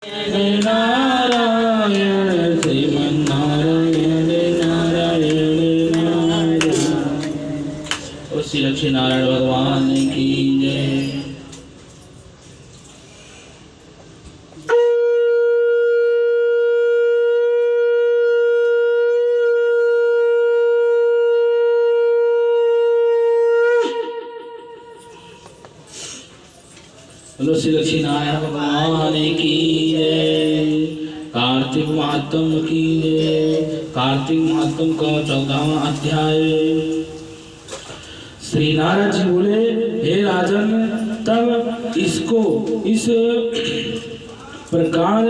नारायण श्रीमन्नारायण नारायण नारायण। श्री लक्ष्मी नारायण भगवान की जय। बोलो श्री लक्ष्मी नारायण भगवान की जय। कार्तिक महात्म की जय। कार्तिक महात्म का 14वां अध्याय। श्री नारद जी बोले, हे राजन, तब इसको इस प्रकार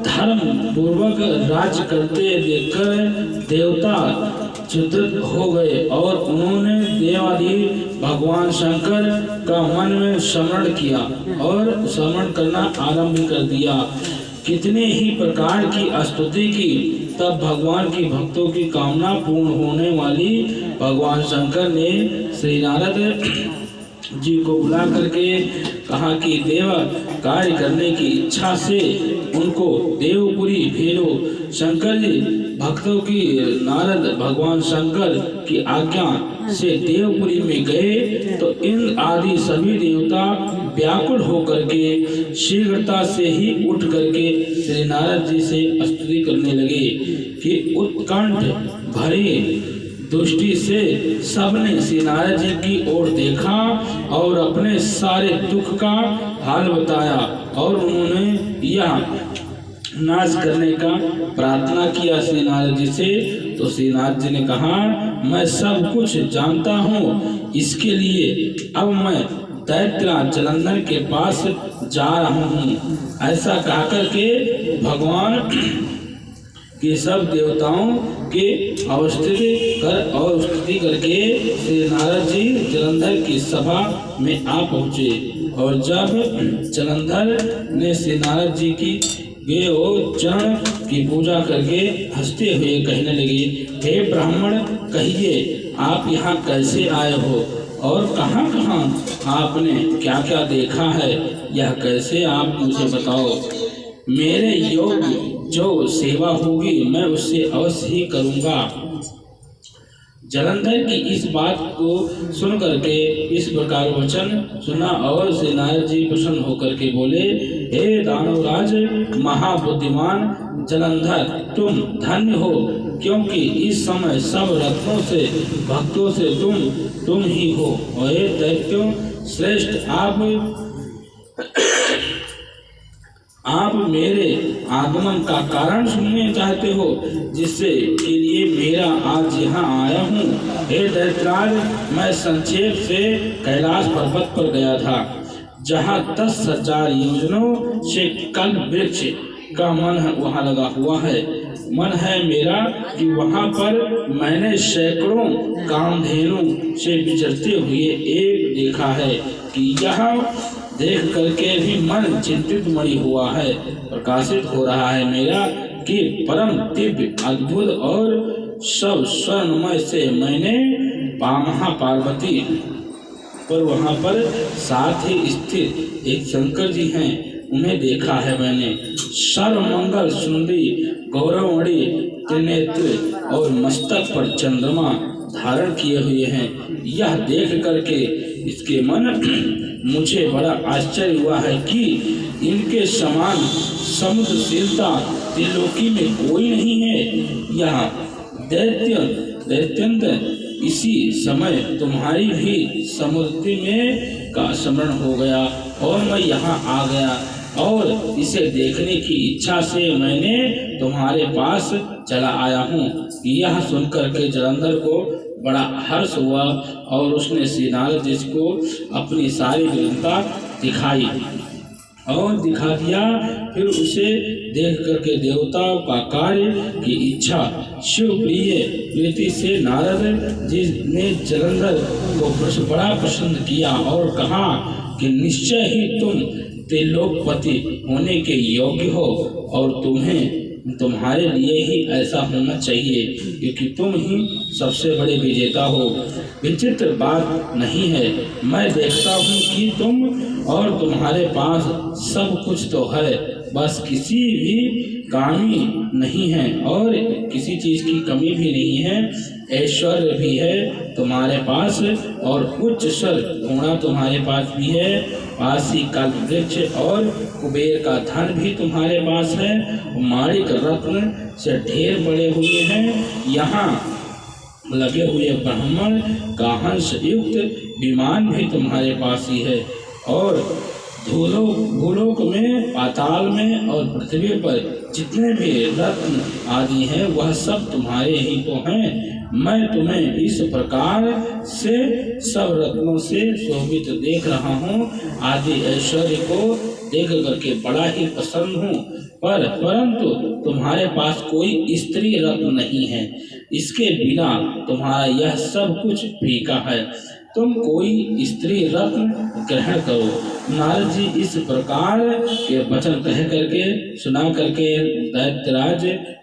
धर्म पूर्वक राज्य करते देखकर देवता चिंतित हो गए और उन्होंने देवाधिदेव भगवान शंकर का मन में स्मरण किया और स्मरण करना आरंभ कर दिया। कितने ही प्रकार की स्तुति की, तब भगवान की भक्तों की कामना पूर्ण होने वाली भगवान शंकर ने श्री नारद जी को बुला करके कहा कि देव कार्य करने की इच्छा से उनको देवपुरी भेजो। शंकर जी भक्तों की नारद भगवान शंकर की आज्ञा से देवपुरी में गए तो इंद्र आदि सभी देवता व्याकुल होकर के शीघ्रता से ही उठ करके श्री नारद जी से स्तुति करने लगे कि उत्कंठ भरे दृष्टि से सबने श्री नारद जी की ओर देखा और अपने सारे दुख का हाल बताया और उन्होंने यह नाश करने का प्रार्थना किया श्री नारद जी से। तो श्री नारद जी ने कहा, मैं सब कुछ जानता हूँ, इसके लिए अब मैं दैत्यराज जलंधर के पास जा रहा हूँ। ऐसा कहकर के भगवान कि सब देवताओं के अवस्थिति कर और स्तुति करके श्री नारद जी जलंधर की सभा में आ पहुँचे। और जब जलंधर ने श्री नारद जी की वे और चरण की पूजा करके हंसते हुए कहने लगे, हे ब्राह्मण, कहिए आप यहाँ कैसे आए हो और कहाँ कहाँ आपने क्या क्या देखा है, यह कैसे आप मुझे बताओ। मेरे योग्य जो सेवा होगी मैं उससे अवश्य ही करूँगा। जलंधर की इस बात को सुन करके इस प्रकार वचन सुना और श्री नारद जी प्रसन्न होकर के बोले, हे दानवराज महाबुद्धिमान जलंधर, तुम धन्य हो, क्योंकि इस समय सब रत्नों से भक्तों से तुम ही हो। और हे दैत्यों श्रेष्ठ, आप मेरे आगमन का कारण सुनने चाहते हो, जिससे के लिए मेरा आज यहाँ आया हूँ। हे दैत्यराज, मैं संक्षेप से कैलाश पर्वत पर गया था, जहाँ 10,000 योजनों से कल्प वृक्ष का मन वहाँ लगा हुआ है। मन है मेरा कि वहाँ पर मैंने सैकड़ों कामधेनु से विचरते हुए एक देखा है कि यह देख करके भी मन चिंतित मणि हुआ है, प्रकाशित हो रहा है मेरा कि परम दिव्य अद्भुत और सब स्वर्णमय से मैंने महापार्वती पर वहाँ पर साथ ही स्थित एक शंकर जी हैं, उन्हें देखा है मैंने। सर्वमंगल सुंदरी गौरवमणि त्रिनेत्र और मस्तक पर चंद्रमा धारण किए हुए हैं। यह देख करके इसके मन मुझे बड़ा आश्चर्य हुआ है कि इनके समान समुद्रशीलता त्रिलोकी में कोई नहीं है। यह दैत्यंत इसी समय तुम्हारी भी समुद्र में का स्मरण हो गया और मैं यहाँ आ गया और इसे देखने की इच्छा से मैंने तुम्हारे पास चला आया हूँ। यह सुनकर के जलंधर को बड़ा हर्ष हुआ और उसने श्री नारद जी को अपनी सारी विद्वता दिखाई और दिखा दिया। फिर उसे देख करके देवताओं का कार्य की इच्छा शिव प्रीति से नारद जी ने जलंधर को बड़ा प्रसन्न किया और कहा कि निश्चय ही तुम त्रिलोकपति होने के योग्य हो और तुम्हारे लिए ही ऐसा होना चाहिए, क्योंकि तुम ही सबसे बड़े विजेता हो। विचित्र बात नहीं है, मैं देखता हूँ कि तुम और तुम्हारे पास सब कुछ तो है, बस किसी भी कमी नहीं है और किसी चीज की कमी भी नहीं है। ऐश्वर्य भी है तुम्हारे पास और उच्च सर घोड़ा तुम्हारे पास भी है। पासी कल्प वृक्ष और कुबेर का धन भी तुम्हारे पास है। माणिक रत्न से ढेर बड़े हुए हैं। यहाँ लगे हुए ब्राह्मण का हंस युक्त विमान भी तुम्हारे पास ही है। और भूलोक में, पाताल में और पृथ्वी पर जितने भी रत्न आदि हैं वह सब तुम्हारे ही तो हैं। मैं तुम्हें इस प्रकार से सब रत्नों से शोभित देख रहा हूँ। आदि ऐश्वर्य को देख करके बड़ा ही प्रसन्न हूँ, परंतु तुम्हारे पास कोई स्त्री रत्न नहीं है। इसके बिना तुम्हारा यह सब कुछ फीका है। तुम कोई स्त्री रत्न ग्रहण करो। नारद जी इस प्रकार के वचन कह करके सुना करके दैत्यराज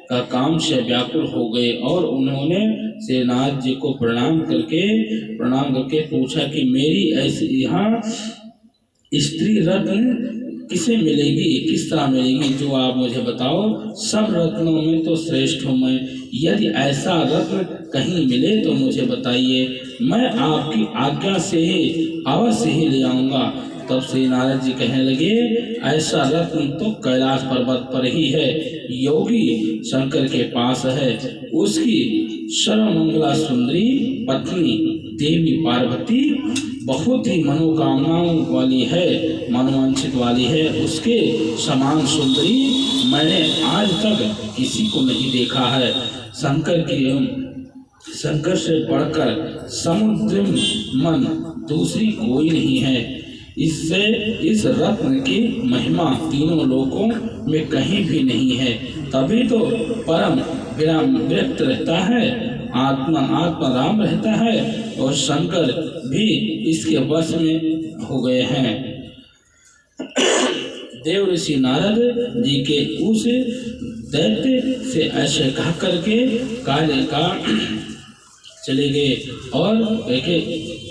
का काम से व्याकुल हो गए और उन्होंने सेनाथ जी को प्रणाम करके पूछा कि मेरी ऐसी यहाँ स्त्री रत्न किसे मिलेगी, किस तरह मिलेगी, जो आप मुझे बताओ। सब रत्नों में तो श्रेष्ठ हूँ मैं। यदि ऐसा रत्न कहीं मिले तो मुझे बताइए, मैं आपकी आज्ञा से ही अवश्य ही ले आऊँगा। तब श्री नारद जी कहने लगे, ऐसा रत्न तो कैलाश पर्वत पर ही है, योगी शंकर के पास है। उसकी सर्वमंगला सुंदरी पत्नी देवी पार्वती बहुत ही मनोकामनाओं वाली है, मनोवांछित वाली है। उसके समान सुंदरी मैंने आज तक किसी को नहीं देखा है। शंकर से बढ़कर समुद्र मन दूसरी कोई नहीं है। इससे इस रत्न की महिमा तीनों लोकों में कहीं भी नहीं है। तभी तो परम विराम व्यक्त रहता है, आत्मा राम रहता है और शंकर भी इसके वश में हो गए हैं। देव ऋषि नारद जी के उस दैत्य से ऐसे कह करके कार्य का चले गए और देखे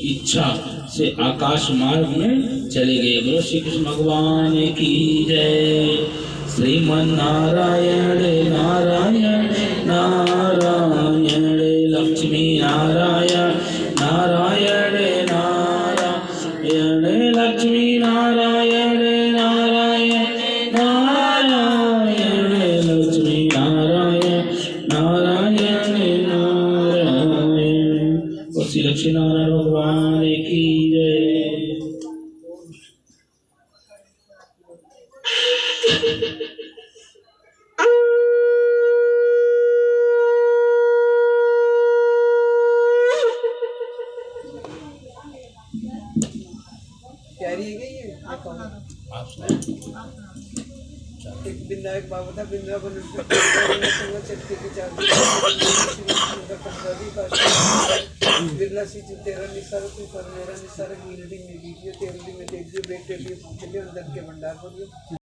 इच्छा से आकाश मार्ग में चले गए। बोलो श्री कृष्ण भगवान की जय। श्रीमन नारायण नारायण नारायण लक्ष्मी नारायण नारायण नारायण लक्ष्मी नारायण नारायण नारायण लक्ष्मी नारायण नारायण नारायण। श्री लक्ष्मी नारायण भगवान की जय। एक विनायक बाबा था वृंदावन बिरला सी तेरा निसार तू कर मेरा निसार गिल्डिंग में वीडियो तेरे में देख दियो बेटे लिए पूछ लियो अंदर के भंडार को दियो।